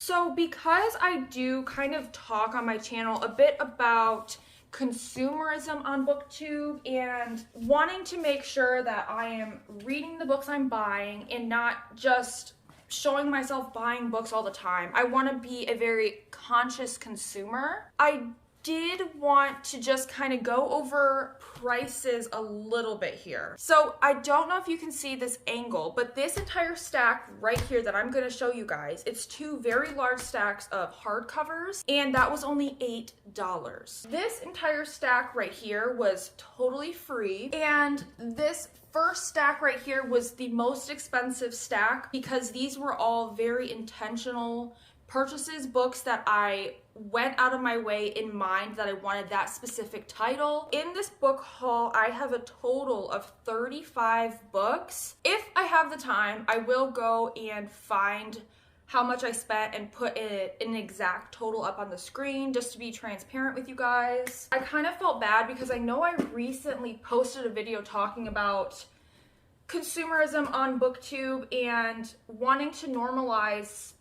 So because I do kind of talk on my channel a bit about consumerism on BookTube and wanting to make sure that I am reading the books I'm buying and not just showing myself buying books all the time, I want to be a very conscious consumer. I did want to just kind of go over prices a little bit here. So I don't know if you can see this angle, but this entire stack right here that I'm going to show you guys, it's two very large stacks of hardcovers, and that was only $8. This entire stack right here was totally free, and this first stack right here was the most expensive stack because these were all very intentional purchases, books that I went out of my way in mind that I wanted that specific title. In this book haul, I have a total of 35 books. If I have the time, I will go and find how much I spent and put an exact total up on the screen just to be transparent with you guys. I kind of felt bad because I know I recently posted a video talking about consumerism on BookTube and wanting to normalize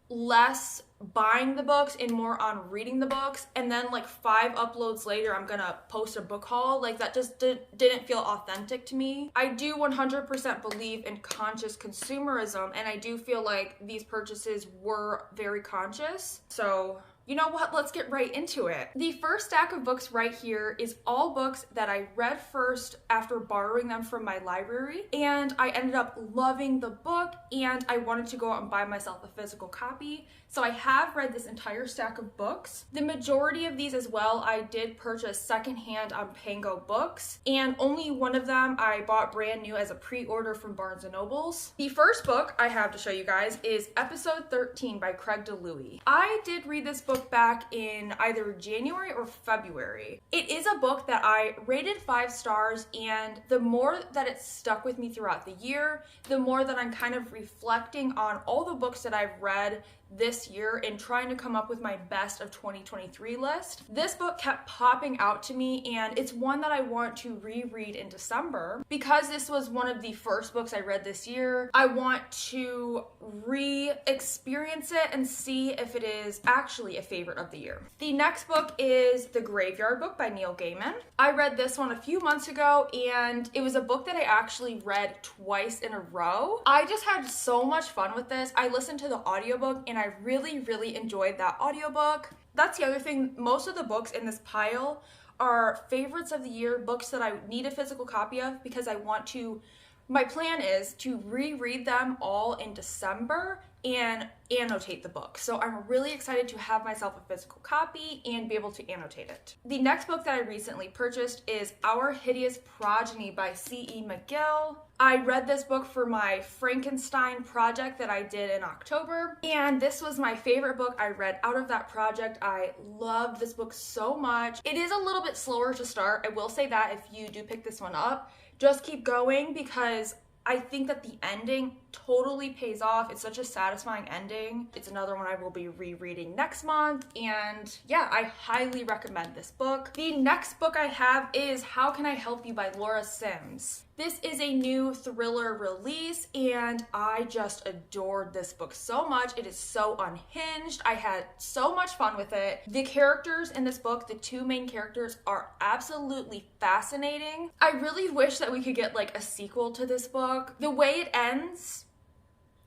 less buying the books and more on reading the books, and then like 5 uploads later I'm gonna post a book haul. Like, that just didn't feel authentic to me. I do 100% believe in conscious consumerism, and I do feel like these purchases were very conscious. So you know what, let's get right into it. The first stack of books right here is all books that I read first after borrowing them from my library, and I ended up loving the book and I wanted to go out and buy myself a physical copy. So I have read this entire stack of books. The majority of these as well, I did purchase secondhand on Pango Books, and only one of them I bought brand new as a pre-order from Barnes & Nobles. The first book I have to show you guys is Episode 13 by Craig DeLuey. I did read this book back in either January or February. It is a book that I rated 5 stars, and the more that it stuck with me throughout the year, the more that I'm kind of reflecting on all the books that I've read this year and trying to come up with my best of 2023 list. This book kept popping out to me, and it's one that I want to reread in December. Because this was one of the first books I read this year, I want to re-experience it and see if it is actually a favorite of the year. The next book is The Graveyard Book by Neil Gaiman. I read this one a few months ago, and it was a book that I actually read twice in a row. I just had so much fun with this. I listened to the audiobook and I really enjoyed that audiobook. That's the other thing, most of the books in this pile are favorites of the year, books that I need a physical copy of because I want to, my plan is to reread them all in December and annotate the book. So I'm really excited to have myself a physical copy and be able to annotate it. The next book that I recently purchased is Our Hideous Progeny by C.E. McGill. I read this book for my Frankenstein project that I did in October, and this was my favorite book I read out of that project. I loved this book so much. It is a little bit slower to start. I will say that if you do pick this one up, just keep going because I think that the ending totally pays off. It's such a satisfying ending. It's another one I will be rereading next month, and yeah, I highly recommend this book. The next book I have is How Can I Help You by Laura Sims. This is a new thriller release, and I just adored this book so much. It is so unhinged. I had so much fun with it. The characters in this book, the 2 main characters, are absolutely fascinating. I really wish that we could get like a sequel to this book. The way it ends,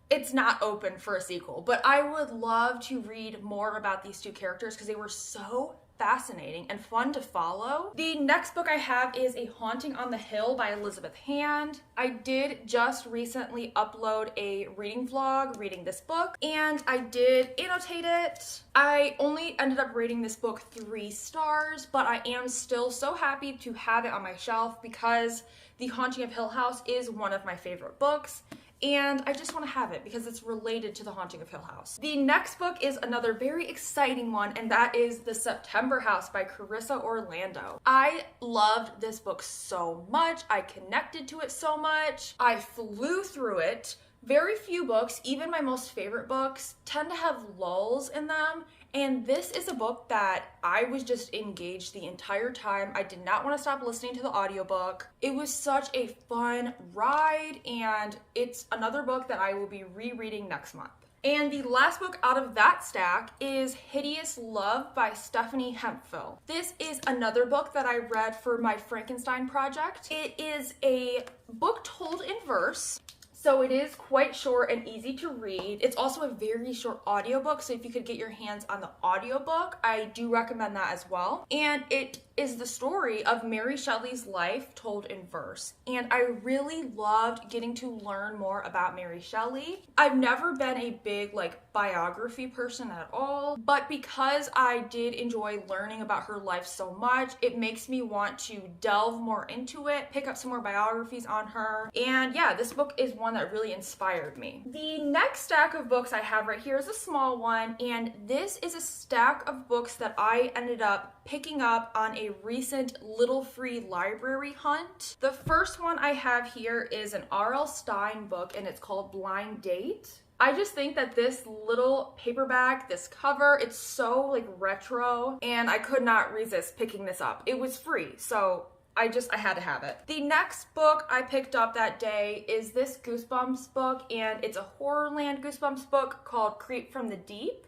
it's not open for a sequel, but I would love to read more about these 2 characters because they were so fascinating and fun to follow. The next book I have is A Haunting on the Hill by Elizabeth Hand. I did just recently upload a reading vlog reading this book, and I did annotate it. I only ended up rating this book 3 stars, but I am still so happy to have it on my shelf because The Haunting of Hill House is one of my favorite books, and I just want to have it because it's related to The Haunting of Hill House. The next book is another very exciting one, and that is The September House by Carissa Orlando. I loved this book so much. I connected to it so much. I flew through it. Very few books, even my most favorite books, tend to have lulls in them, and this is a book that I was just engaged the entire time. I did not want to stop listening to the audiobook. It was such a fun ride, and it's another book that I will be rereading next month. And the last book out of that stack is Hideous Love by Stephanie Hemphill. This is another book that I read for my Frankenstein project. It is a book told in verse, so it is quite short and easy to read. It's also a very short audiobook, so if you could get your hands on the audiobook, I do recommend that as well. And it is the story of Mary Shelley's life told in verse. And I really loved getting to learn more about Mary Shelley. I've never been a big biography person at all, but because I did enjoy learning about her life so much, it makes me want to delve more into it, pick up some more biographies on her. And yeah, this book is one that really inspired me. The next stack of books I have right here is a small one, and this is a stack of books that I ended up picking up on a recent Little Free Library hunt. The first one I have here is an R.L. Stine book, and it's called Blind Date. I just think that this little paperback, this cover, it's so retro, and I could not resist picking this up. It was free, so I had to have it. The next book I picked up that day is this Goosebumps book, and it's a Horrorland Goosebumps book called Creep from the Deep.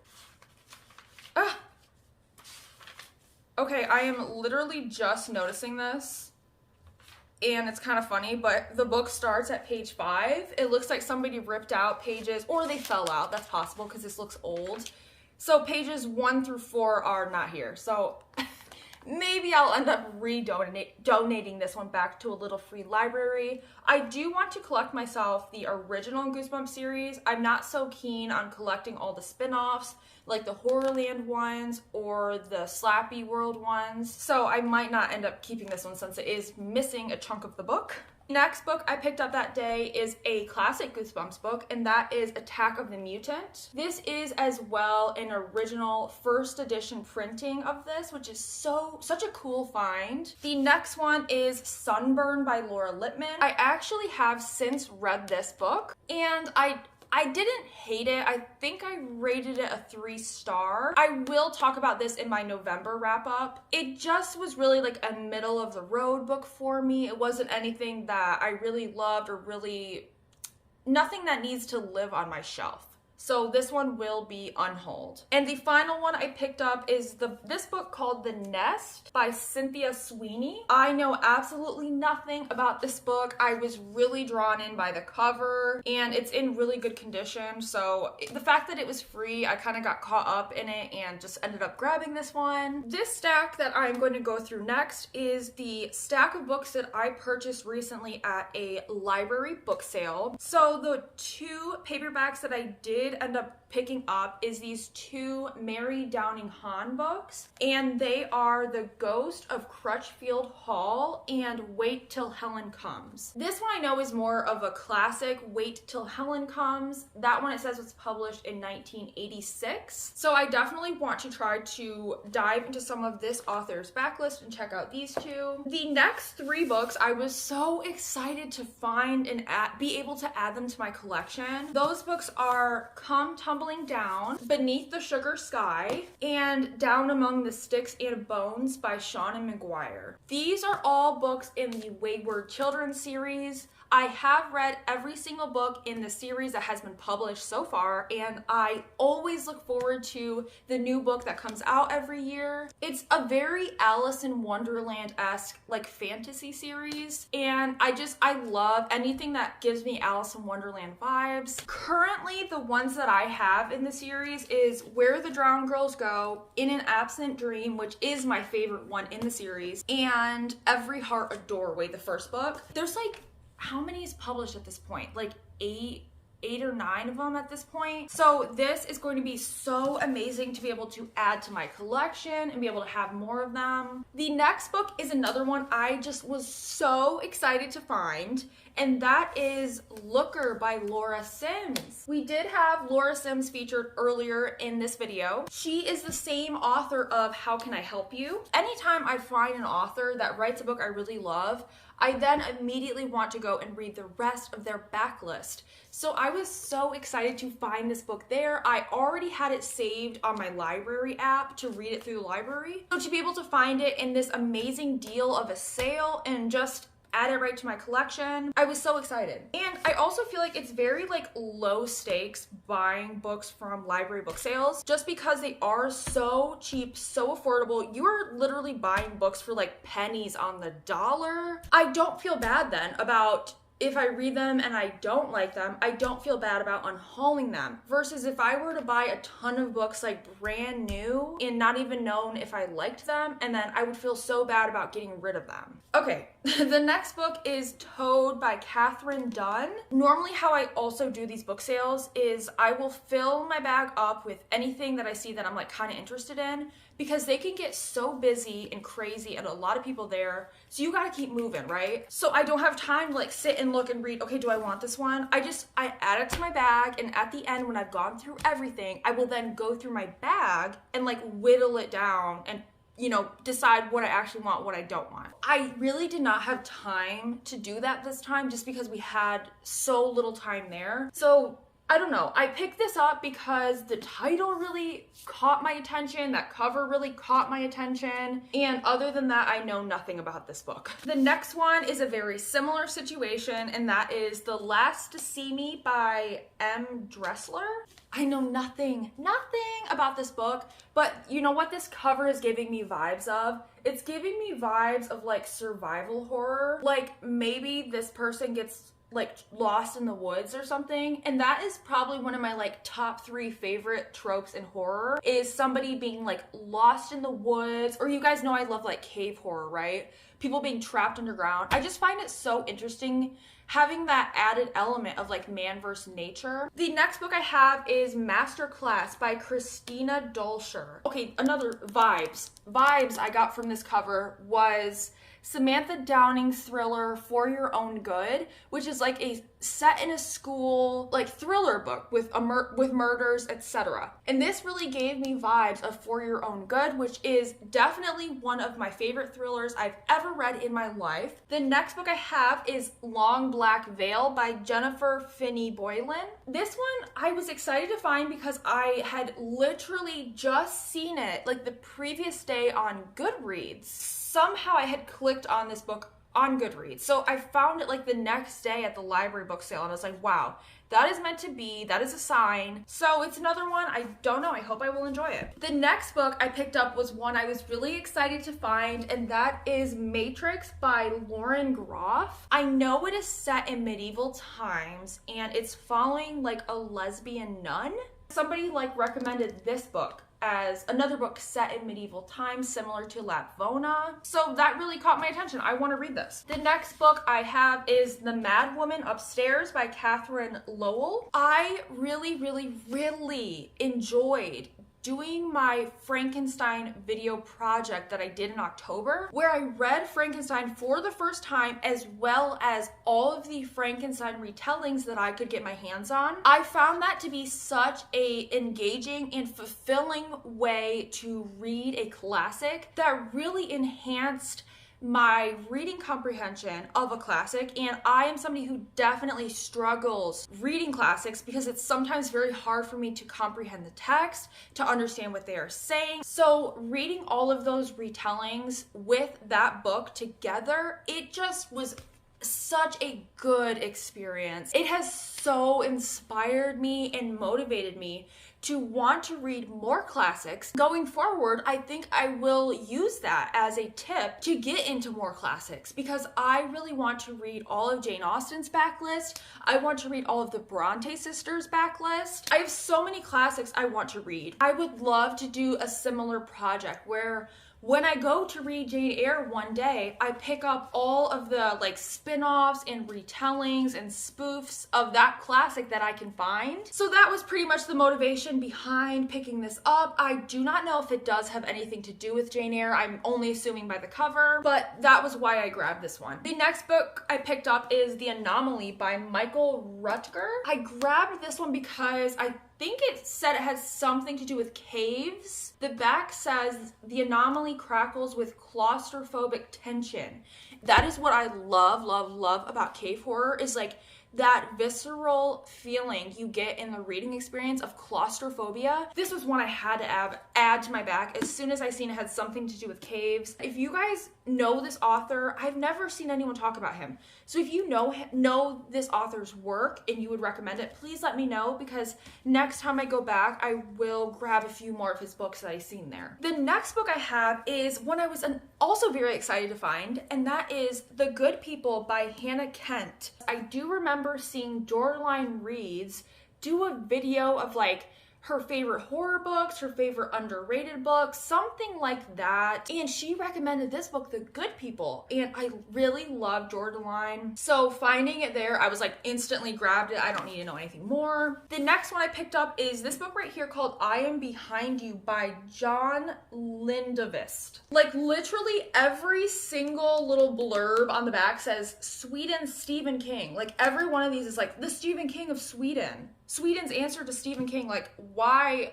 Okay, I am literally just noticing this, and it's kind of funny, but the book starts at page 5. It looks like somebody ripped out pages, or they fell out. That's possible because this looks old. So pages 1 through 4 are not here. So maybe I'll end up donating this one back to a Little Free Library. I do want to collect myself the original Goosebumps series. I'm not so keen on collecting all the spin-offs, like the Horrorland ones or the Slappy World ones. So I might not end up keeping this one since it is missing a chunk of the book. Next book I picked up that day is a classic Goosebumps book, and that is Attack of the Mutant. This is as well an original first edition printing of this, which is such a cool find. The next one is Sunburn by Laura Lippman. I actually have since read this book, and I didn't hate it. I think I rated it a 3-star. I will talk about this in my November wrap up. It just was really a middle of the road book for me. It wasn't anything that I really loved or nothing that needs to live on my shelf. So this one will be unhauled. And the final one I picked up is this book called The Nest by Cynthia Sweeney. I know absolutely nothing about this book. I was really drawn in by the cover, and it's in really good condition. So the fact that it was free, I kind of got caught up in it and just ended up grabbing this one. This stack that I'm going to go through next is the stack of books that I purchased recently at a library book sale. So the 2 paperbacks that I did end up picking up is these 2 Mary Downing Hahn books, and they are The Ghost of Crutchfield Hall and Wait Till Helen Comes. This one I know is more of a classic, Wait Till Helen Comes. That one, it says, was published in 1986. So I definitely want to try to dive into some of this author's backlist and check out these 2. The next 3 books, I was so excited to find and be able to add them to my collection. Those books are Come Tumbling Down, Beneath the Sugar Sky, and Down Among the Sticks and Bones by Seanan McGuire. These are all books in the Wayward Children series. I have read every single book in the series that has been published so far, and I always look forward to the new book that comes out every year. It's a very Alice in Wonderland-esque fantasy series, and I love anything that gives me Alice in Wonderland vibes. Currently, the ones that I have in the series is Where the Drowned Girls Go, In an Absent Dream, which is my favorite one in the series, and Every Heart a Doorway, the first book. There's how many is published at this point? 8 or 9 of them at this point. So this is going to be so amazing to be able to add to my collection and be able to have more of them. The next book is another one I just was so excited to find, and that is Looker by Laura Sims. We did have Laura Sims featured earlier in this video. She is the same author of How Can I Help You? Anytime I find an author that writes a book I really love, I then immediately want to go and read the rest of their backlist. So I was so excited to find this book there. I already had it saved on my library app to read it through the library. So to be able to find it in this amazing deal of a sale and just add it right to my collection. I was so excited. And I also feel like it's very like low stakes buying books from library book sales, just because they are so cheap, so affordable. You are literally buying books for like pennies on the dollar. I don't feel bad then about if I read them and I don't like them, I don't feel bad about unhauling them. Versus if I were to buy a ton of books like brand new and not even known if I liked them, and then I would feel so bad about getting rid of them. Okay, the next book is 𝚆𝙀 by Katherine Dunn. Normally how I also do these book sales is I will fill my bag up with anything that I see that I'm like kind of interested in, because they can get so busy and crazy and a lot of people there. So you gotta keep moving, right? So I don't have time to like sit and look and read, okay, do I want this one? I add it to my bag, and at the end when I've gone through everything, I will then go through my bag and like whittle it down and, you know, decide what I actually want, what I don't want. I really did not have time to do that this time just because we had so little time there. So I don't know, I picked this up because the title really caught my attention, that cover really caught my attention, and other than that, I know nothing about this book. The next one is a very similar situation, and that is The Last to See Me by M. Dressler. I know nothing about this book, but you know what this cover is giving me vibes of? It's giving me vibes of like survival horror. Like maybe this person gets like lost in the woods or something, and that is probably one of my like top 3 favorite tropes in horror, is somebody being like lost in the woods. Or you guys know I love like cave horror, right? People being trapped underground. I just find it so interesting having that added element of like man versus nature. The next book I have is Masterclass by Christina Dulsher. Okay, another vibes I got from this cover was Samantha Downing's thriller For Your Own Good, which is like a set in a school like thriller book with murders, etc. And this really gave me vibes of For Your Own Good, which is definitely one of my favorite thrillers I've ever read in my life. The next book I have is Long Black Veil by Jennifer Finney Boylan. This one I was excited to find because I had literally just seen it like the previous day on Goodreads. Somehow I had clicked on this book on Goodreads. So I found it like the next day at the library book sale, and I was like, wow, that is meant to be, that is a sign. So it's another one, I don't know, I hope I will enjoy it. The next book I picked up was one I was really excited to find, and that is Matrix by Lauren Groff. I know it is set in medieval times, and it's following like a lesbian nun. Somebody like recommended this book as another book set in medieval times similar to _𝚆𝙀. So that really caught my attention. I want to read this. The next book I have is The Mad Woman Upstairs by Catherine Lowell. I really enjoyed doing my Frankenstein video project that I did in October, where I read Frankenstein for the first time, as well as all of the Frankenstein retellings that I could get my hands on. I found that to be such a engaging and fulfilling way to read a classic that really enhanced my reading comprehension of a classic. And I am somebody who definitely struggles reading classics because it's sometimes very hard for me to comprehend the text, to understand what they are saying. So reading all of those retellings with that book together, it just was such a good experience. It has so inspired me and motivated me to want to read more classics. Going forward, I think I will use that as a tip to get into more classics, because I really want to read all of Jane Austen's backlist. I want to read all of the Bronte sisters backlist. I have so many classics I want to read. I would love to do a similar project where when I go to read Jane Eyre one day, I pick up all of the like spin-offs and retellings and spoofs of that classic that I can find. So that was pretty much the motivation behind picking this up. I do not know if it does have anything to do with Jane Eyre. I'm only assuming by the cover, but that was why I grabbed this one. The next book I picked up is The Anomaly by Michael Rutger. I grabbed this one because I think it said it has something to do with caves. The back says the anomaly crackles with claustrophobic tension. That is what I love about cave horror, is like that visceral feeling you get in the reading experience of claustrophobia. This was one I had to add to my back as soon as I seen it had something to do with caves. If you guys know this author, I've never seen anyone talk about him. So if you know this author's work and you would recommend it, please let me know, because next time I go back, I will grab a few more of his books that I've seen there. The next book I have is one I was also very excited to find, and that is The Good People by Hannah Kent. I do remember seeing Rereads do a video of like her favorite horror books, her favorite underrated books, something like that. And she recommended this book, The Good People, and I really love 𝙲𝙾𝙽𝙽𝙴𝙲𝚃. So finding it there, I was like instantly grabbed it. I don't need to know anything more. The next one I picked up is this book right here called I Am Behind You by John Lindqvist. Like literally every single little blurb on the back says Sweden's Stephen King. Like every one of these is like the Stephen King of Sweden. Sweden's answer to Stephen King. Like why?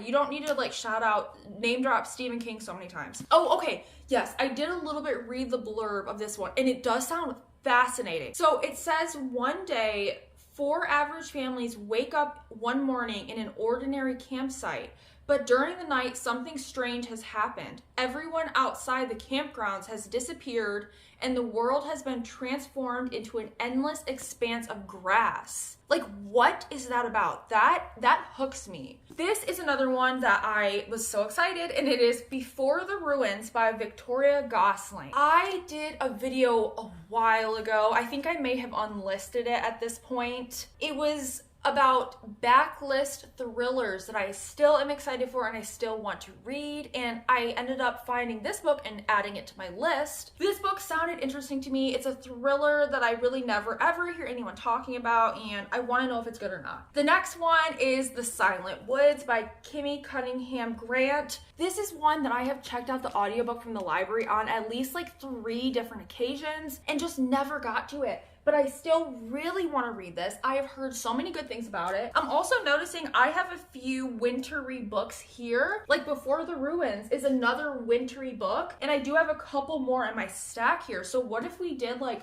You don't need to like shout out, name drop Stephen King so many times. Oh, okay. Yes, I did a little bit read the blurb of this one, and it does sound fascinating. So it says, one day, 4 average families wake up one morning in an ordinary campsite. But during the night, something strange has happened. Everyone outside the campgrounds has disappeared, and the world has been transformed into an endless expanse of grass. Like, what is that about? That hooks me. This is another one that I was so excited, and it is Before the Ruins by Victoria Gosling. I did a video a while ago. I think I may have unlisted it at this point. It was about backlist thrillers that I still am excited for and I still want to read, and I ended up finding this book and adding it to my list. This book sounded interesting to me. It's a thriller that I really never ever hear anyone talking about, and I want to know if it's good or not. The next one is The Silent Woods by Kimmy Cunningham Grant. This is one that I have checked out the audiobook from the library on at least like 3 different occasions and just never got to it. But I still really want to read this. I have heard so many good things about it. I'm also noticing I have a few wintry books here. Like Before the Ruins is another wintry book, and I do have a couple more in my stack here. So what if we did like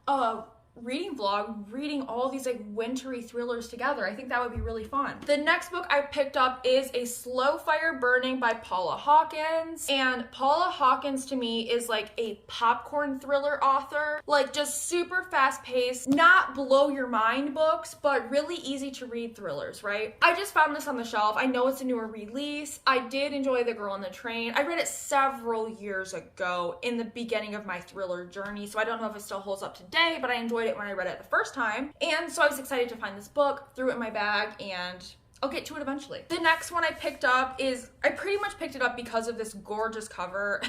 a reading vlog reading all these like wintry thrillers together? I think that would be really fun. The next book I picked up is A Slow Fire Burning by Paula Hawkins, and Paula Hawkins to me is like a popcorn thriller author, like just super fast paced, not blow your mind books, but really easy to read thrillers, right? I just found this on the shelf. I know it's a newer release. I did enjoy The Girl on the Train. I read it several years ago in the beginning of my thriller journey, so I don't know if it still holds up today, but I enjoyed it when I read it the first time, and so I was excited to find this book, threw it in my bag, and I'll get to it eventually. The next one I picked up is, I pretty much picked it up because of this gorgeous cover,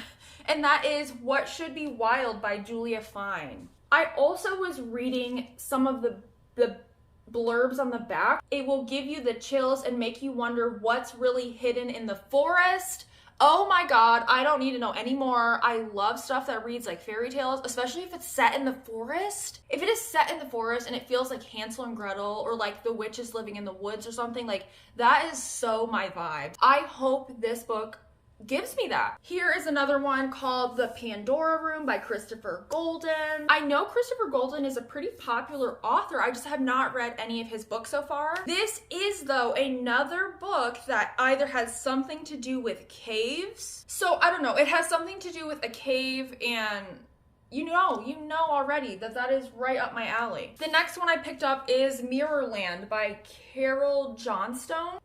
and that is What Should Be Wild by Julia Fine. I also was reading some of the blurbs on the back. It will give you the chills and make you wonder what's really hidden in the forest. Oh my god, I don't need to know anymore. I love stuff that reads like fairy tales, especially if it's set in the forest. If it is set in the forest and it feels like Hansel and Gretel or like the witches living in the woods or something, like that is so my vibe. I hope this book gives me that. Here is another one called The Pandora Room by Christopher Golden. I know Christopher Golden is a pretty popular author. I just have not read any of his books so far. This is though another book that either has something to do with caves. So I don't know, it has something to do with a cave, and you know already that is right up my alley. The next one I picked up is Mirrorland by Carol Johnstone.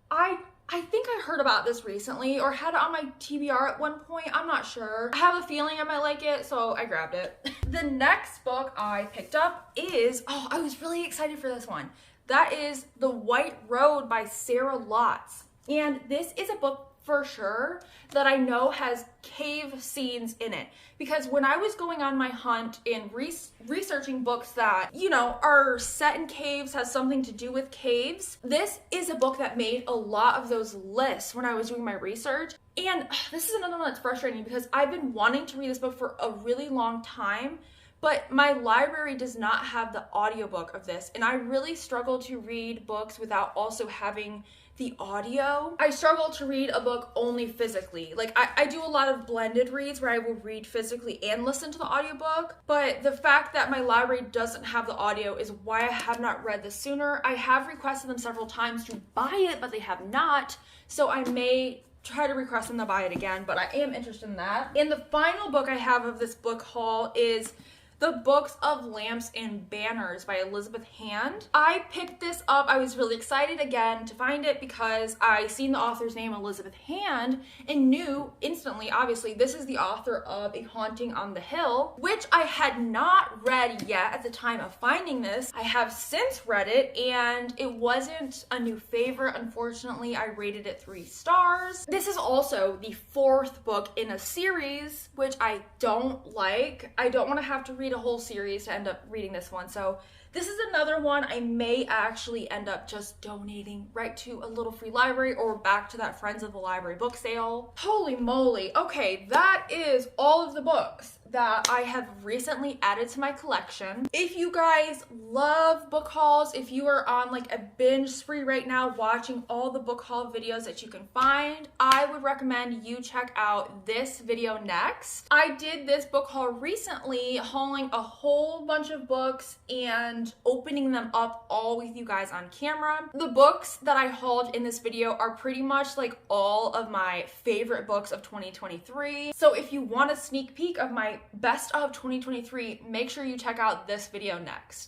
I think I heard about this recently or had it on my TBR at one point. I'm not sure. I have a feeling I might like it, so I grabbed it. The next book I picked up is, oh, I was really excited for this one. That is The White Road by Sarah Lotz. And this is a book for sure that I know has cave scenes in it, because when I was going on my hunt and researching books that, you know, are set in caves, has something to do with caves, this is a book that made a lot of those lists when I was doing my research. And this is another one that's frustrating because I've been wanting to read this book for a really long time, but my library does not have the audiobook of this, and I really struggle to read books without also having the audio. I struggle to read a book only physically. Like I do a lot of blended reads where I will read physically and listen to the audiobook, but the fact that my library doesn't have the audio is why I have not read this sooner. I have requested them several times to buy it, but they have not, so I may try to request them to buy it again, but I am interested in that. And the final book I have of this book haul is The Books of Lamps and Banners by Elizabeth Hand. I picked this up. I was really excited again to find it because I seen the author's name, Elizabeth Hand, and knew instantly, obviously, this is the author of A Haunting on the Hill, which I had not read yet at the time of finding this. I have since read it, and it wasn't a new favorite. Unfortunately, I rated it 3 stars. This is also the 4th book in a series, which I don't like. I don't want to have to read a whole series to end up reading this one, so this is another one I may actually end up just donating right to a little free library or back to that Friends of the Library book sale. Holy moly. Okay, that is all of the books that I have recently added to my collection. If you guys love book hauls, if you are on like a binge spree right now watching all the book haul videos that you can find, I would recommend you check out this video next. I did this book haul recently, hauling a whole bunch of books and opening them up all with you guys on camera. The books that I hauled in this video are pretty much like all of my favorite books of 2023. So if you want a sneak peek of my best of 2023, make sure you check out this video next.